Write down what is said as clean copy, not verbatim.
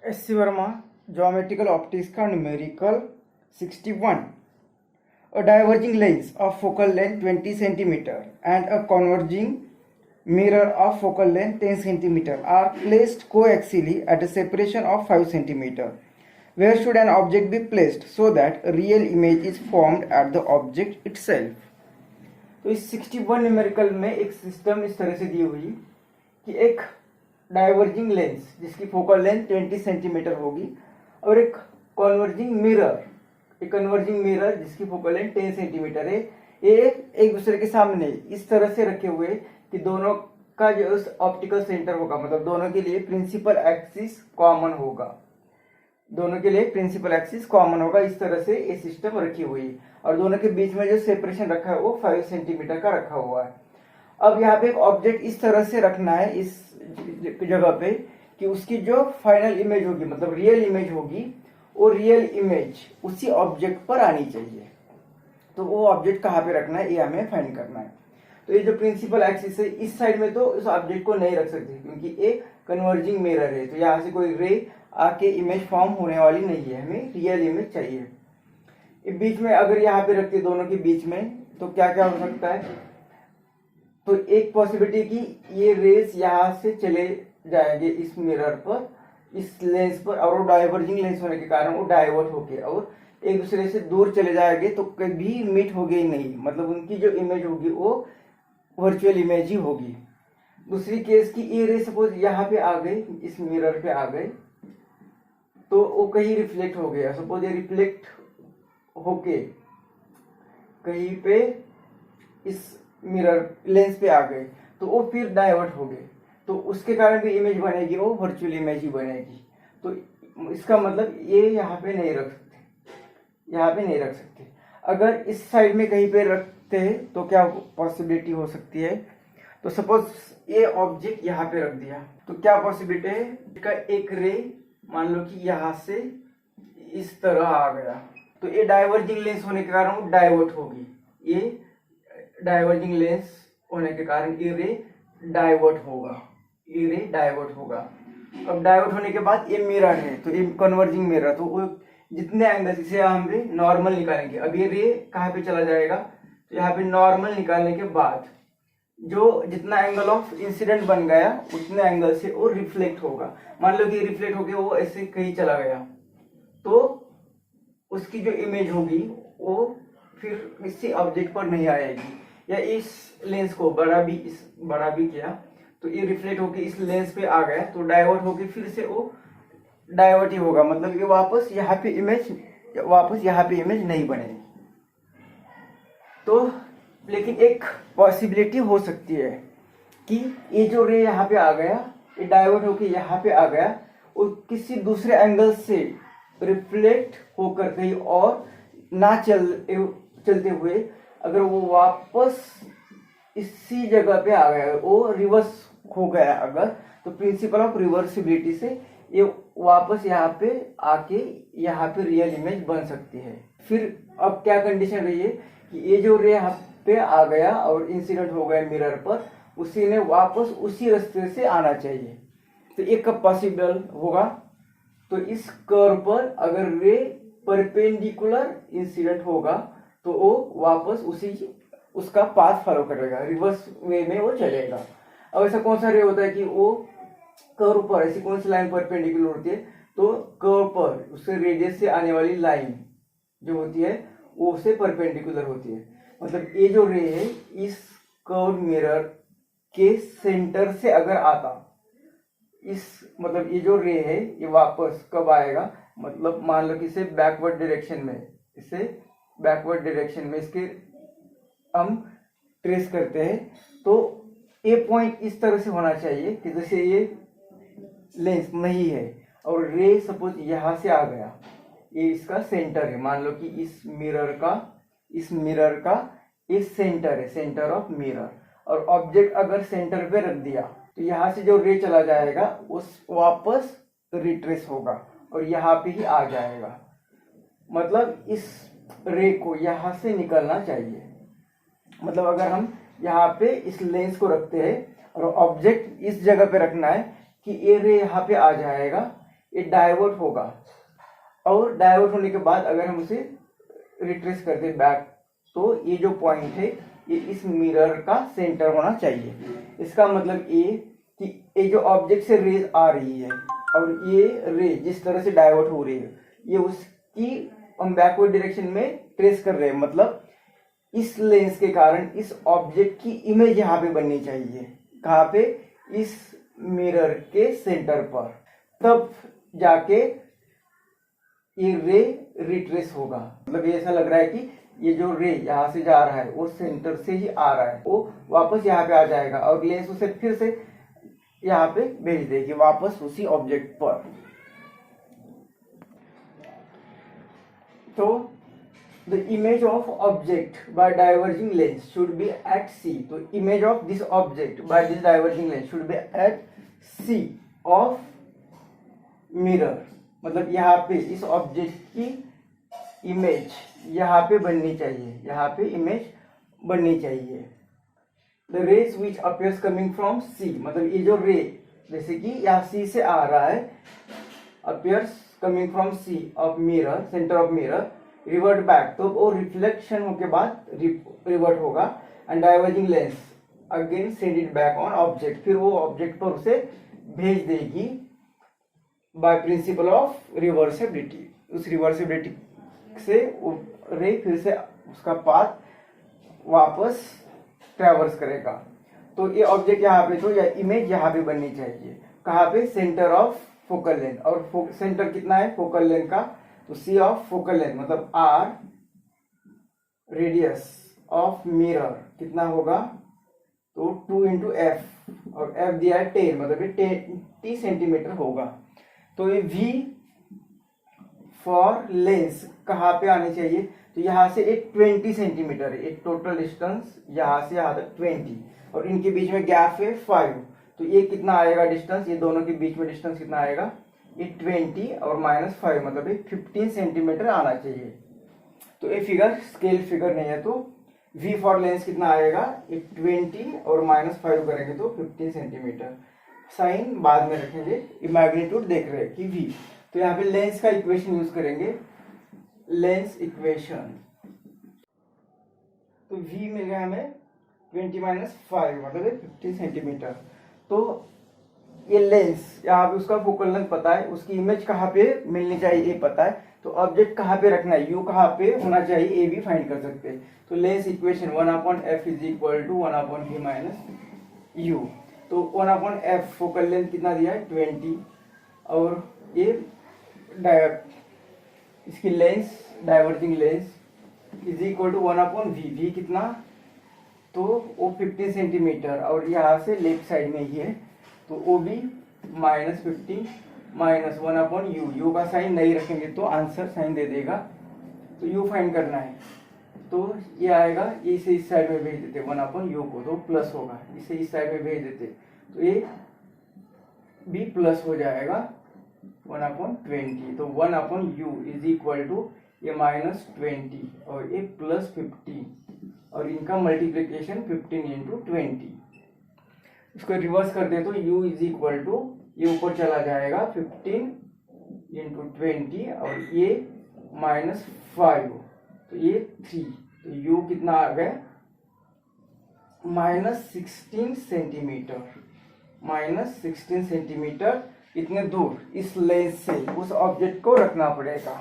S. C. Verma, Geometrical Optics का numerical 61. A diverging lens of focal length 20 cm and a converging mirror of focal length 10 cm are placed coaxially at a separation of 5 cm. Where should an object be placed so that a real image is formed at the object itself? तो इस 61 numerical में एक system इस तरह से दी हुई कि एक डाइवर्जिंग लेंस जिसकी फोकल लेंथ 20 सेंटीमीटर होगी और एक कन्वर्जिंग मिरर जिसकी फोकल लेंथ 10 सेंटीमीटर है। ये एक दूसरे के सामने इस तरह से रखे हुए कि दोनों का जो ऑप्टिकल सेंटर होगा, मतलब दोनों के लिए प्रिंसिपल एक्सिस कॉमन होगा। इस तरह से ये सिस्टम रखी हुई है और दोनों के बीच में जो सेपरेशन रखा है वो 5 सेंटीमीटर का रखा हुआ है। अब यहाँ पे एक ऑब्जेक्ट इस तरह से रखना है इस जगह पे कि उसकी जो फाइनल इमेज होगी, मतलब रियल इमेज होगी, वो रियल इमेज उसी ऑब्जेक्ट पर आनी चाहिए। तो वो ऑब्जेक्ट कहाँ पे रखना है ये हमें फाइंड करना है। तो ये जो प्रिंसिपल एक्सिस है इस साइड में तो इस ऑब्जेक्ट को नहीं रख सकते क्योंकि एक कन्वर्जिंग मिरर है, तो यहाँ से कोई रे आके इमेज फॉर्म होने वाली नहीं है, हमें रियल इमेज चाहिए। बीच में अगर यहाँ पे रखते दोनों के बीच में तो क्या क्या हो सकता है। तो एक पॉसिबिलिटी कि ये रेस यहाँ से चले जाएंगे इस मिरर पर, इस लेंस पर, और वो डाइवर्जिंग लेंस होने के कारण वो डाइवर्ट होके और एक दूसरे से दूर चले जाएंगे तो कभी मीट होगी ही नहीं, मतलब उनकी जो इमेज होगी वो वर्चुअल इमेज ही होगी। दूसरी केस की ये रे सपोज यहाँ पे आ गई, इस मिरर पे आ गए तो वो कहीं रिफ्लेक्ट हो गया। सपोज ये रिफ्लेक्ट होके कहीं पे इस मिरर लेंस पे आ गए तो वो फिर डाइवर्ट हो गए, तो उसके कारण भी इमेज बनेगी वो वर्चुअल इमेज ही बनेगी। तो इसका मतलब ये यहाँ पे नहीं रख सकते। अगर इस साइड में कहीं पे रखते हैं तो क्या पॉसिबिलिटी हो सकती है। तो सपोज ये ऑब्जेक्ट यहाँ पे रख दिया तो क्या पॉसिबिलिटी है का एक रे मान लो कि यहाँ से इस तरह आ गया तो ये डाइवर्जिंग लेंस होने के कारण वो डाइवर्ट होगी। ये डाइवर्जिंग लेंस होने के कारण ये रे डाइवर्ट होगा। अब डाइवर्ट होने के बाद ये मिरर है तो ये कन्वर्जिंग मिरर, तो वो जितने एंगल इसे हम रे नॉर्मल निकालेंगे। अब ये रे कहाँ पे चला जाएगा तो यहाँ पे नॉर्मल निकालने के बाद जो जितना एंगल ऑफ इंसिडेंट बन गया उतने एंगल से वो रिफ्लेक्ट होगा। मान लो कि रिफ्लेक्ट होके वो ऐसे कहीं चला गया तो उसकी जो इमेज होगी वो फिर इसी ऑब्जेक्ट पर नहीं आएगी। या इस लेंस को बड़ा भी किया तो ये रिफ्लेक्ट होके इस लेंस पे आ गया तो डाइवर्ट होके फिर से वो डाइवर्ट ही होगा, मतलब ये वापस यहाँ पे इमेज नहीं बनेगी। तो लेकिन एक पॉसिबिलिटी हो सकती है कि ये जो रे यहाँ पे आ गया, ये डाइवर्ट होके यहाँ पे आ गया और किसी दूसरे एंगल से रिफ्लेक्ट होकर कहीं और ना चलते हुए अगर वो वापस इसी जगह पे आ गया, वो रिवर्स हो गया अगर, तो प्रिंसिपल ऑफ रिवर्सिबिलिटी से ये वापस यहाँ पे आके यहाँ पे रियल इमेज बन सकती है। फिर अब क्या कंडीशन रही है कि ये जो रे यहाँ पे आ गया और इंसिडेंट हो गया मिरर पर, उसी ने वापस उसी रास्ते से आना चाहिए। तो ये कब पॉसिबल होगा तो इस कर्व पर अगर रे परपेंडिकुलर इंसिडेंट होगा तो वो वापस उसका पाथ फॉलो करेगा, रिवर्स वे में वो चलेगा। अब ऐसा कौन सा रे होता है कि वो कर्व पर ऐसी कौन सी लाइन परपेंडिकुलर होती है तो कर्व पर उससे रेडियस से आने वाली लाइन जो होती है वो उससे परपेंडिकुलर होती है। मतलब ये जो रे है इस कर्व मिरर के सेंटर से अगर आता, मतलब ये जो रे है ये वापस कब आएगा, मतलब मान लो कि इसे बैकवर्ड डायरेक्शन में इसके हम ट्रेस करते हैं तो ये पॉइंट इस तरह से होना चाहिए कि जैसे ये लेंस नहीं है और रे सपोज यहाँ से आ गया, ये इसका सेंटर है। मान लो कि इस मिरर का ये सेंटर है, सेंटर ऑफ मिरर, और ऑब्जेक्ट अगर सेंटर पे रख दिया तो यहाँ से जो रे चला जाएगा उस वापस रिट्रेस होगा और यहाँ पे ही आ जाएगा। मतलब इस रे को यहाँ से निकलना चाहिए। मतलब अगर हम यहाँ पे इस लेंस को रखते हैं और ऑब्जेक्ट इस जगह पे रखना है कि ये रे यहाँ पे आ जाएगा, ये डाइवर्ट होगा, और डाइवर्ट होने के बाद अगर हम उसे रिट्रेस करते बैक, तो ये जो पॉइंट है ये इस मिरर का सेंटर होना चाहिए। इसका मतलब ये कि ये जो ऑब्जेक्ट से रेज आ रही है और ये रे जिस तरह से डाइवर्ट हो रही है, ये उसकी हम बैकवर्ड डायरेक्शन में ट्रेस कर रहे हैं। मतलब इस लेंस के कारण इस ऑब्जेक्ट की इमेज यहाँ पे बननी चाहिए। कहाँ पे? इस मिरर के सेंटर पर, तब जाके ये रे रिट्रेस होगा। मतलब ये ऐसा लग रहा है कि ये जो रे यहाँ से जा रहा है वो सेंटर से ही आ रहा है, वो वापस यहाँ पे आ जाएगा और लेंस उसे फिर से यहाँ पे भेज देगी वापस उसी ऑब्जेक्ट पर। तो the image of object by diverging lens should be at C. तो image of this object by this diverging lens should be at C of mirror. मतलब यहाँ पे इस ऑब्जेक्ट की इमेज यहाँ पे बननी चाहिए, यहाँ पे इमेज बननी चाहिए। The rays which appears coming from C, मतलब ये जो रे जैसे कि यहाँ सी से आ रहा है, appears coming from C of mirror, centre of mirror, revert back, तो वो रिफ्लेक्शन होके बाद रिवर्ट होगा, and diverging lens again send it back on object, फिर वो ऑब्जेक्ट पर उसे भेज देगी बाय प्रिंसिपल ऑफ रिवर्सिबिलिटी। उस रिवर्सिबिलिटी से रे फिर से उसका पाथ वापस ट्रैवर्स करेगा। तो ये ऑब्जेक्ट यहाँ पे, तो यह इमेज यहाँ पे बननी चाहिए। कहाँ पे? Centre of focal length. और सेंटर कितना है फोकल लेंथ का? तो सी ऑफ फोकल लेंथ मतलब आर, रेडियस ऑफ मिरर कितना होगा? तो 2 इंटू एफ, और एफ दिया है 10, मतलब ये 10 सेंटीमीटर होगा। तो ये V फॉर लेंस कहाँ पे आनी चाहिए? तो यहाँ से एक 20 सेंटीमीटर है, एक टोटल डिस्टेंस यहाँ से यहाँ तक 20, और इनके बीच में गैप है 5। तो ये कितना आएगा डिस्टेंस? ये दोनों के बीच में डिस्टेंस कितना आएगा? ये 20 और -5, मतलब ये 15 सेंटीमीटर आना चाहिए। तो ये फिगर स्केल फिगर नहीं है, तो V फॉर लेंस कितना आएगा? ये 20 और -5 करेंगे तो 15 सेंटीमीटर। साइन बाद में रखेंगे, ये मैग्नीट्यूड देख रहे हैं कि V। तो यहाँ पे लेंस का इक्वेशन यूज करेंगे, लेंस इक्वेशन। तो V मिल गया हमें 20 - 5 मतलब 15 सेंटीमीटर। तो ये लेंस यहाँ पे उसका फोकल लेंथ पता है, उसकी इमेज कहाँ पे मिलनी चाहिए ये पता है, तो ऑब्जेक्ट कहाँ पे रखना है, U कहाँ पे होना चाहिए ये भी फाइंड कर सकते हैं। तो lens equation 1/f is equal to 1/v minus u। तो 1/f फोकल लेंथ कितना दिया है? 20, और ये इसकी lens diverging lens is equal to 1/v। v कितना? तो वो 15 सेंटीमीटर, और यहाँ से लेफ्ट साइड में ही है, तो वो भी -15 माइनस 1/u। u का साइन नहीं रखेंगे तो आंसर साइन दे देगा, तो u फाइंड करना है। तो ये आएगा, इसे इस साइड में भेज देते 1/u को, तो प्लस होगा, इसे इस साइड में भेज देते तो ये भी प्लस हो जाएगा 1/20। तो 1/u इज इक्वल टू ये -20 और ये +50, और इनका मल्टीप्लिकेशन 15 × 20। इसको रिवर्स कर दे तो u इज इक्वल टू, ये ऊपर चला जाएगा 15 × 20, और ये -5, तो ये 3, तो u कितना आ गया? -16 सेंटीमीटर। -16 सेंटीमीटर इतने दूर इस लेंस से उस ऑब्जेक्ट को रखना पड़ेगा।